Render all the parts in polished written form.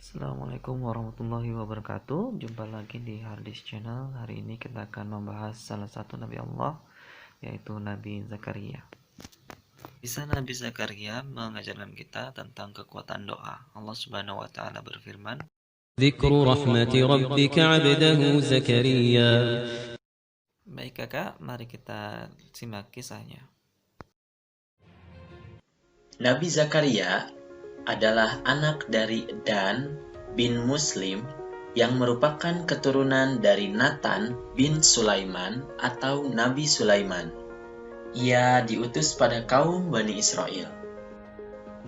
Assalamualaikum warahmatullahi wabarakatuh. Jumpa lagi di Hardis Channel. Hari ini kita akan membahas salah satu Nabi Allah, yaitu Nabi Zakaria. Kisah Nabi Zakaria mengajarkan kita tentang kekuatan doa. Allah Subhanahu wa taala berfirman, ذكر رحمة ربك عبده زكريا. Baik kakak, mari kita simak kisahnya. Nabi Zakaria adalah anak dari Dan bin Muslim yang merupakan keturunan dari Nathan bin Sulaiman atau Nabi Sulaiman. Ia diutus pada kaum Bani Israel.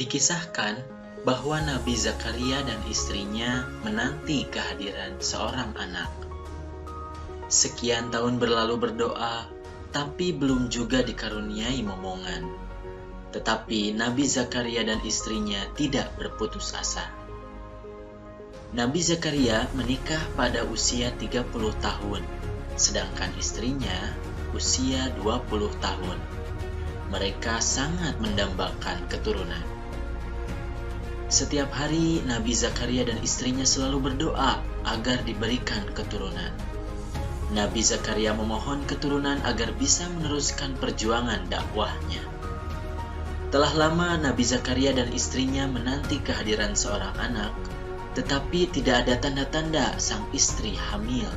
Dikisahkan bahwa Nabi Zakaria dan istrinya menanti kehadiran seorang anak. Sekian tahun berlalu berdoa, tapi belum juga dikaruniai momongan. Tetapi Nabi Zakaria dan istrinya tidak berputus asa. Nabi Zakaria menikah pada usia 30 tahun, sedangkan istrinya usia 20 tahun. Mereka sangat mendambakan keturunan. Setiap hari Nabi Zakaria dan istrinya selalu berdoa agar diberikan keturunan. Nabi Zakaria memohon keturunan agar bisa meneruskan perjuangan dakwahnya. Telah lama Nabi Zakaria dan istrinya menanti kehadiran seorang anak, tetapi tidak ada tanda-tanda sang istri hamil.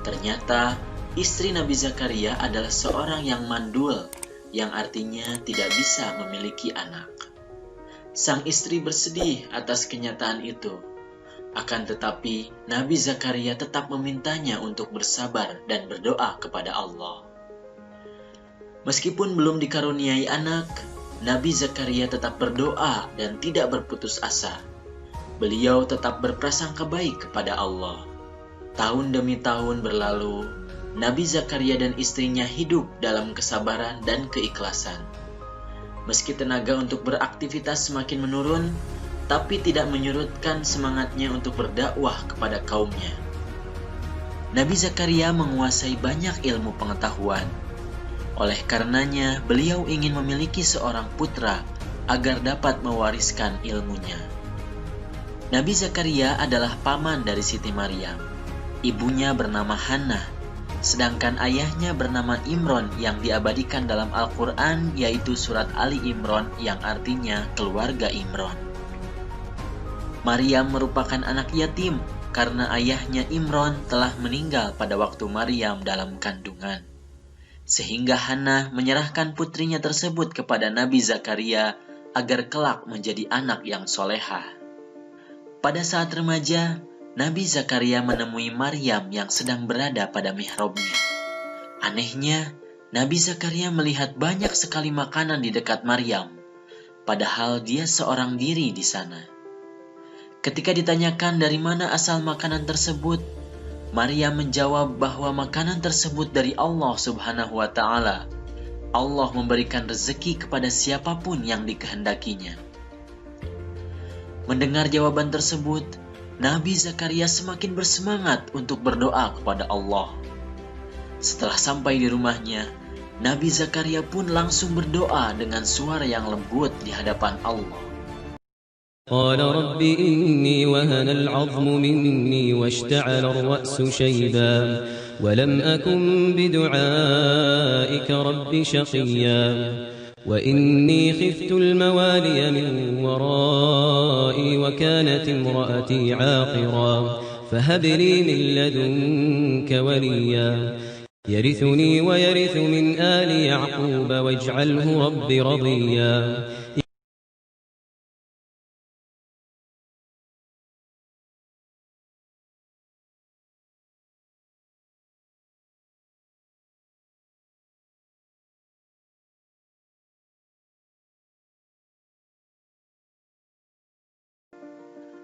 Ternyata istri Nabi Zakaria adalah seorang yang mandul, yang artinya tidak bisa memiliki anak. Sang istri bersedih atas kenyataan itu. Akan tetapi, Nabi Zakaria tetap memintanya untuk bersabar dan berdoa kepada Allah. Meskipun belum dikaruniai anak, Nabi Zakaria tetap berdoa dan tidak berputus asa. Beliau tetap berprasangka baik kepada Allah. Tahun demi tahun berlalu, Nabi Zakaria dan istrinya hidup dalam kesabaran dan keikhlasan. Meski tenaga untuk beraktivitas semakin menurun, tapi tidak menyurutkan semangatnya untuk berdakwah kepada kaumnya. Nabi Zakaria menguasai banyak ilmu pengetahuan. Oleh karenanya, beliau ingin memiliki seorang putra agar dapat mewariskan ilmunya. Nabi Zakaria adalah paman dari Siti Maryam. Ibunya bernama Hannah, sedangkan ayahnya bernama Imron yang diabadikan dalam Al-Quran, yaitu surat Ali Imron yang artinya keluarga Imron. Maryam merupakan anak yatim karena ayahnya Imron telah meninggal pada waktu Maryam dalam kandungan. Sehingga Hannah menyerahkan putrinya tersebut kepada Nabi Zakaria agar kelak menjadi anak yang solehah. Pada saat remaja, Nabi Zakaria menemui Maryam yang sedang berada pada mihrabnya. Anehnya, Nabi Zakaria melihat banyak sekali makanan di dekat Maryam, padahal dia seorang diri di sana. Ketika ditanyakan dari mana asal makanan tersebut, Maryam menjawab bahwa makanan tersebut dari Allah Subhanahu wa taala. Allah memberikan rezeki kepada siapapun yang dikehendakinya. Mendengar jawaban tersebut, Nabi Zakaria semakin bersemangat untuk berdoa kepada Allah. Setelah sampai di rumahnya, Nabi Zakaria pun langsung berdoa dengan suara yang lembut di hadapan Allah. قال رب إني وهن العظم مني واشتعل الرأس شيبا ولم أكن بدعائك رب شقيا وإني خفت الموالي من ورائي وكانت امرأتي عاقرا فهب لي من لدنك وليا يرثني ويرث من آل يعقوب واجعله رب رضيا.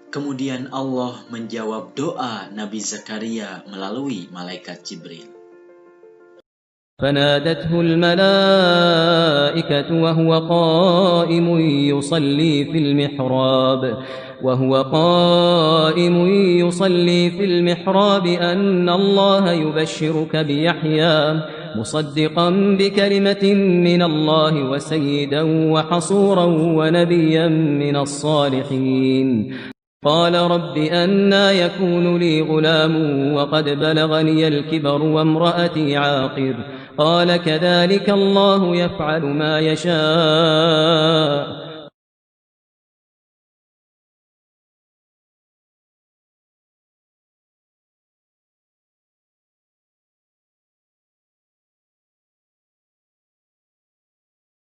Kemudian Allah menjawab doa Nabi Zakaria melalui malaikat Jibril. فنادته الملائكة وهو قائم يصلي في المحراب أن الله يبشرك بيحيى مصدقا بكلمة من الله وسيدا وحصورا ونبيا من الصالحين. قال رب أنا يكون لي غلام وقد بلغني الكبر وامرأتي عاقر قال كذلك الله يفعل ما يشاء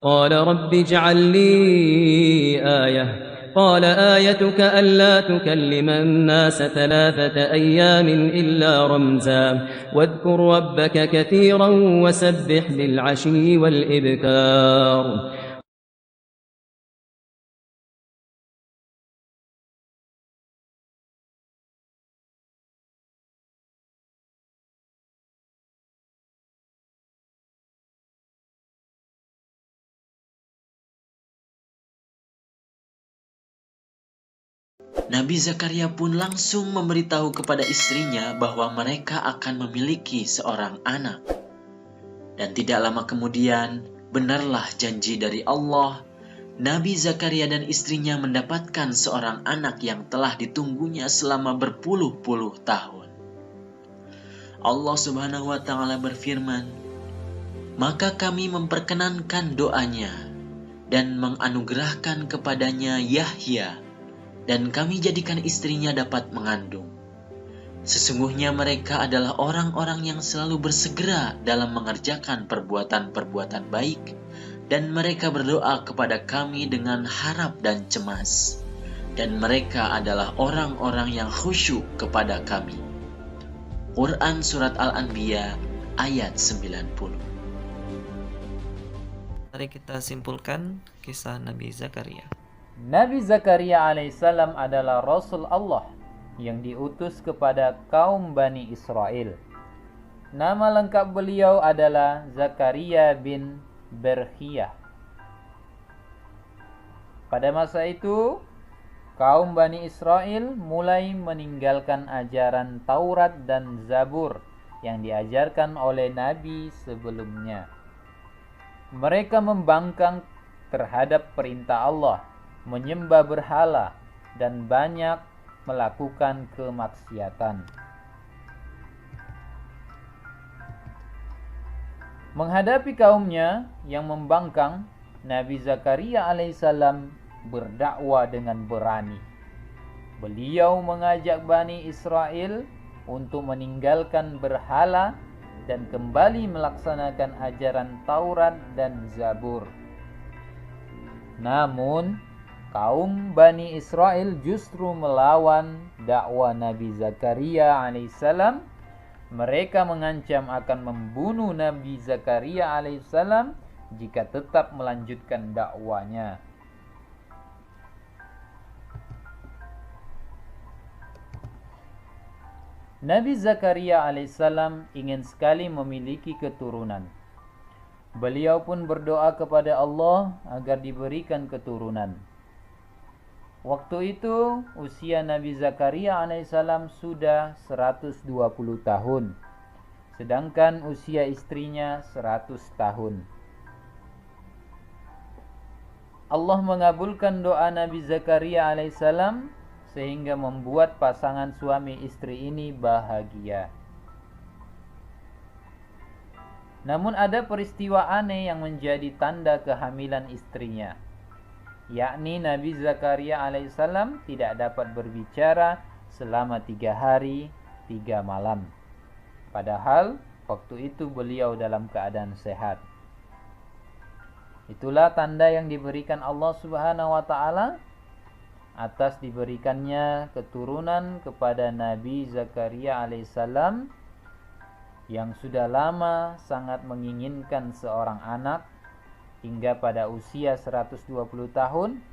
قال رب اجعل لي آية قال آيتك ألا تكلم الناس 3 أيام إلا رمزا واذكر ربك كثيرا وسبح بالعشي والإبكار Nabi Zakaria pun langsung memberitahu kepada istrinya bahwa mereka akan memiliki seorang anak. Dan tidak lama kemudian, benarlah janji dari Allah. Nabi Zakaria dan istrinya mendapatkan seorang anak yang telah ditunggunya selama berpuluh-puluh tahun. Allah Subhanahu wa Ta'ala berfirman, "Maka kami memperkenankan doanya dan menganugerahkan kepadanya Yahya, dan kami jadikan istrinya dapat mengandung. Sesungguhnya mereka adalah orang-orang yang selalu bersegera dalam mengerjakan perbuatan-perbuatan baik, dan mereka berdoa kepada kami dengan harap dan cemas. Dan mereka adalah orang-orang yang khusyuk kepada kami." Quran Surat Al-Anbiya ayat 90. Mari kita simpulkan kisah Nabi Zakaria. Nabi Zakaria alaihissalam adalah Rasul Allah yang diutus kepada kaum Bani Israel. Nama lengkap beliau adalah Zakaria bin Berkhiyah. Pada masa itu, kaum Bani Israel mulai meninggalkan ajaran Taurat dan Zabur yang diajarkan oleh Nabi sebelumnya. Mereka membangkang terhadap perintah Allah, menyembah berhala, dan banyak melakukan kemaksiatan. Menghadapi kaumnya yang membangkang, Nabi Zakaria alaihissalam berdakwah dengan berani. Beliau mengajak Bani Israel untuk meninggalkan berhala dan kembali melaksanakan ajaran Taurat dan Zabur. Namun, kaum Bani Israel justru melawan dakwah Nabi Zakaria alaihissalam. Mereka mengancam akan membunuh Nabi Zakaria alaihissalam jika tetap melanjutkan dakwanya. Nabi Zakaria alaihissalam ingin sekali memiliki keturunan. Beliau pun berdoa kepada Allah agar diberikan keturunan. Waktu itu usia Nabi Zakaria alaihissalam sudah 120 tahun, sedangkan usia istrinya 100 tahun. Allah mengabulkan doa Nabi Zakaria alaihissalam sehingga membuat pasangan suami istri ini bahagia. Namun ada peristiwa aneh yang menjadi tanda kehamilan istrinya, yakni Nabi Zakaria alaihissalam tidak dapat berbicara selama 3 hari 3 malam. Padahal waktu itu beliau dalam keadaan sehat. Itulah tanda yang diberikan Allah Subhanahu wa Ta'ala atas diberikannya keturunan kepada Nabi Zakaria alaihissalam yang sudah lama sangat menginginkan seorang anak. Hingga pada usia 120 tahun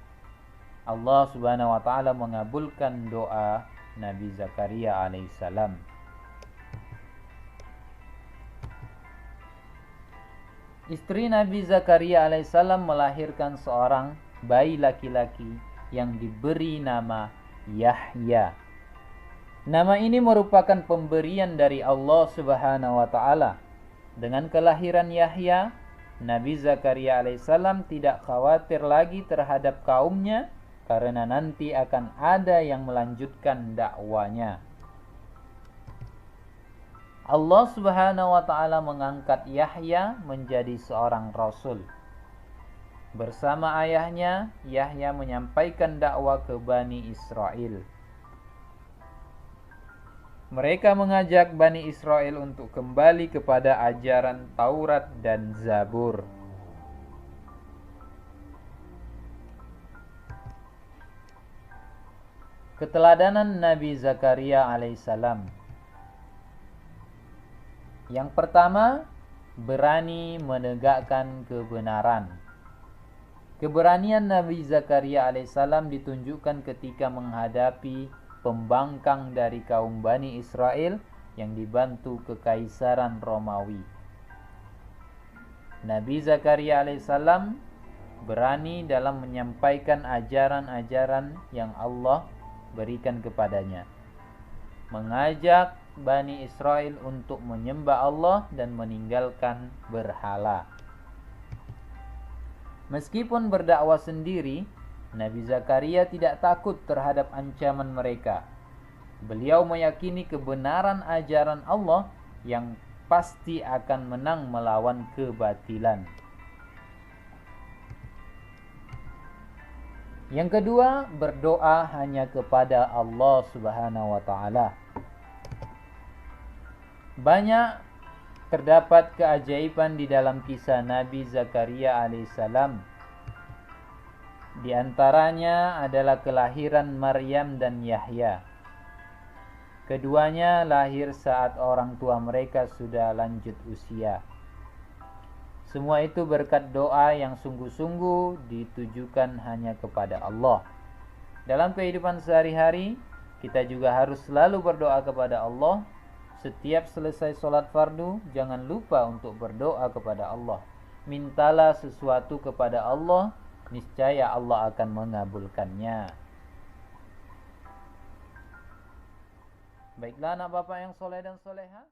Allah Subhanahu wa Ta'ala mengabulkan doa Nabi Zakaria alaihissalam. Istri Nabi Zakaria alaihissalam melahirkan seorang bayi laki-laki yang diberi nama Yahya. Nama ini merupakan pemberian dari Allah Subhanahu wa Ta'ala. Dengan kelahiran Yahya, Nabi Zakaria alaihissalam tidak khawatir lagi terhadap kaumnya karena nanti akan ada yang melanjutkan dakwanya. Allah Subhanahu wa taala mengangkat Yahya menjadi seorang rasul. Bersama ayahnya, Yahya menyampaikan dakwah ke Bani Israel. Mereka mengajak Bani Israel untuk kembali kepada ajaran Taurat dan Zabur. Keteladanan Nabi Zakaria alaihissalam. Yang pertama, berani menegakkan kebenaran. Keberanian Nabi Zakaria alaihissalam ditunjukkan ketika menghadapi pembangkang dari kaum Bani Israel yang dibantu kekaisaran Romawi. Nabi Zakaria alaihissalam berani dalam menyampaikan ajaran-ajaran yang Allah berikan kepadanya, mengajak Bani Israel untuk menyembah Allah dan meninggalkan berhala. Meskipun berdakwah sendiri, Nabi Zakaria tidak takut terhadap ancaman mereka. Beliau meyakini kebenaran ajaran Allah yang pasti akan menang melawan kebatilan. Yang kedua, berdoa hanya kepada Allah Subhanahu wa taala. Banyak terdapat keajaiban di dalam kisah Nabi Zakaria alaihissalam. Di antaranya adalah kelahiran Maryam dan Yahya. Keduanya lahir saat orang tua mereka sudah lanjut usia. Semua itu berkat doa yang sungguh-sungguh ditujukan hanya kepada Allah. Dalam kehidupan sehari-hari, kita juga harus selalu berdoa kepada Allah. Setiap selesai sholat fardu, jangan lupa untuk berdoa kepada Allah. Mintalah sesuatu kepada Allah, niscaya Allah akan mengabulkannya. Baiklah anak bapak yang soleh dan soleha.